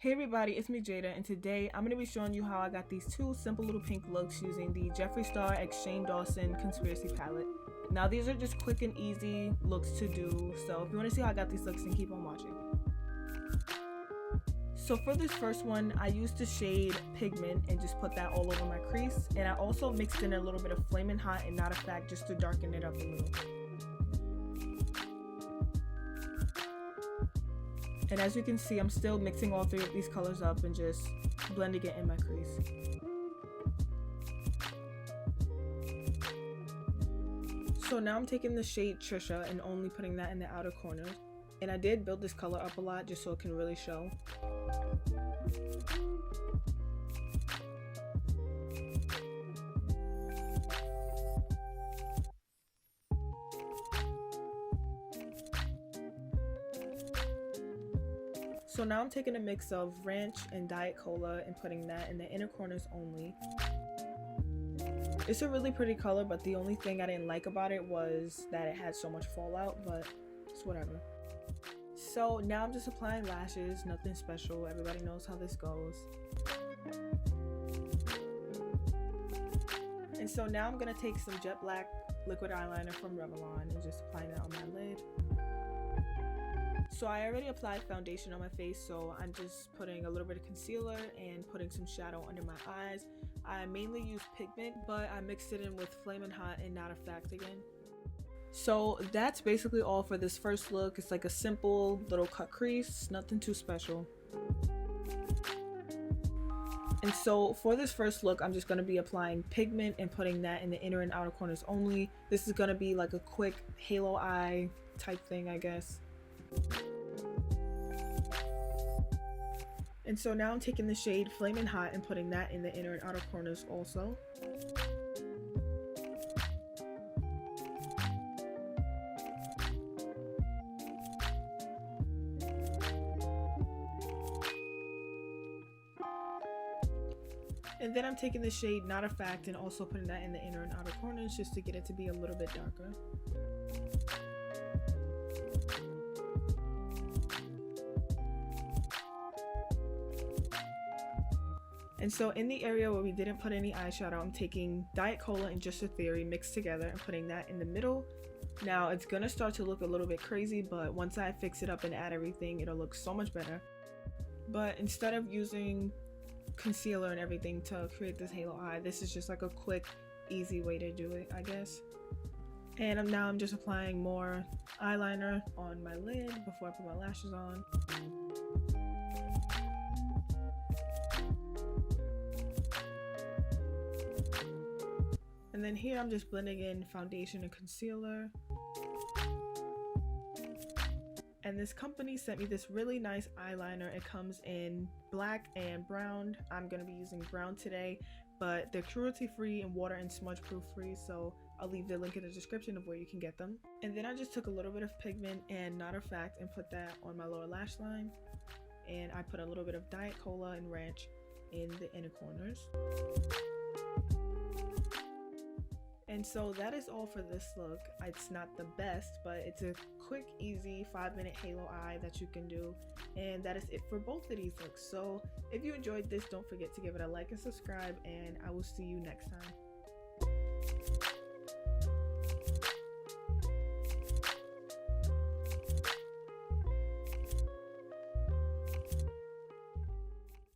Hey everybody, it's me Jada, and today I'm going to be showing you how I got these two simple little pink looks using the JeffreeStar X Shane Dawson Conspiracy palette. Now these are just quick and easy looks to do, so if you want to see how I got these looks, then keep on watching. So for this first one, I used the shade Pigment and just put that all over my crease, and I also mixed in a little bit of Flamin' Hot and Not a Fact just to darken it up a little. And as you can see, I'm still mixing all three of these colors up and just blending it in my crease. So now I'm taking the shade Trisha and only putting that in the outer corners. And I did build this color up a lot just so it can really show. So now I'm taking a mix of ranch and Diet Cola and putting that in the inner corners only. It's a really pretty color, but the only thing I didn't like about it was that it had so much fallout, but it's whatever. So now I'm just applying lashes, nothing special, everybody knows how this goes. And so now I'm gonna take some jet black liquid eyeliner from Revlon and just applying it on my lid. So I already applied foundation on my face, so I'm just putting a little bit of concealer and putting some shadow under my eyes. I mainly use pigment, but I mixed it in with Flamin' Hot and Not a Fact again. So that's basically all for this first look. It's like a simple little cut crease, nothing too special. And so for this first look, I'm just going to be applying pigment and putting that in the inner and outer corners only. This is going to be like a quick halo eye type thing, I guess. And so now I'm taking the shade Flamin' Hot and putting that in the inner and outer corners also. And then I'm taking the shade Not a Fact and also putting that in the inner and outer corners just to get it to be a little bit darker. And so in the area where we didn't put any eyeshadow, I'm taking Diet Cola and Just a Theory mixed together and putting that in the middle. Now it's gonna start to look a little bit crazy, but once I fix it up and add everything, it'll look so much better. But instead of using concealer and everything to create this halo eye, this is just like a quick, easy way to do it, I guess. And now I'm just applying more eyeliner on my lid before I put my lashes on. And then here I'm just blending in foundation and concealer. And this company sent me this really nice eyeliner. It comes in black and brown. I'm going to be using brown today, but they're cruelty free and water and smudge proof free, so I'll leave the link in the description of where you can get them. And then I just took a little bit of pigment and Not a Fact and put that on my lower lash line. And I put a little bit of Diet Cola and ranch in the inner corners. And so that is all for this look. It's not the best, but it's a quick, easy 5-minute halo eye that you can do. And that is it for both of these looks. So if you enjoyed this, don't forget to give it a like and subscribe, and I will see you next time.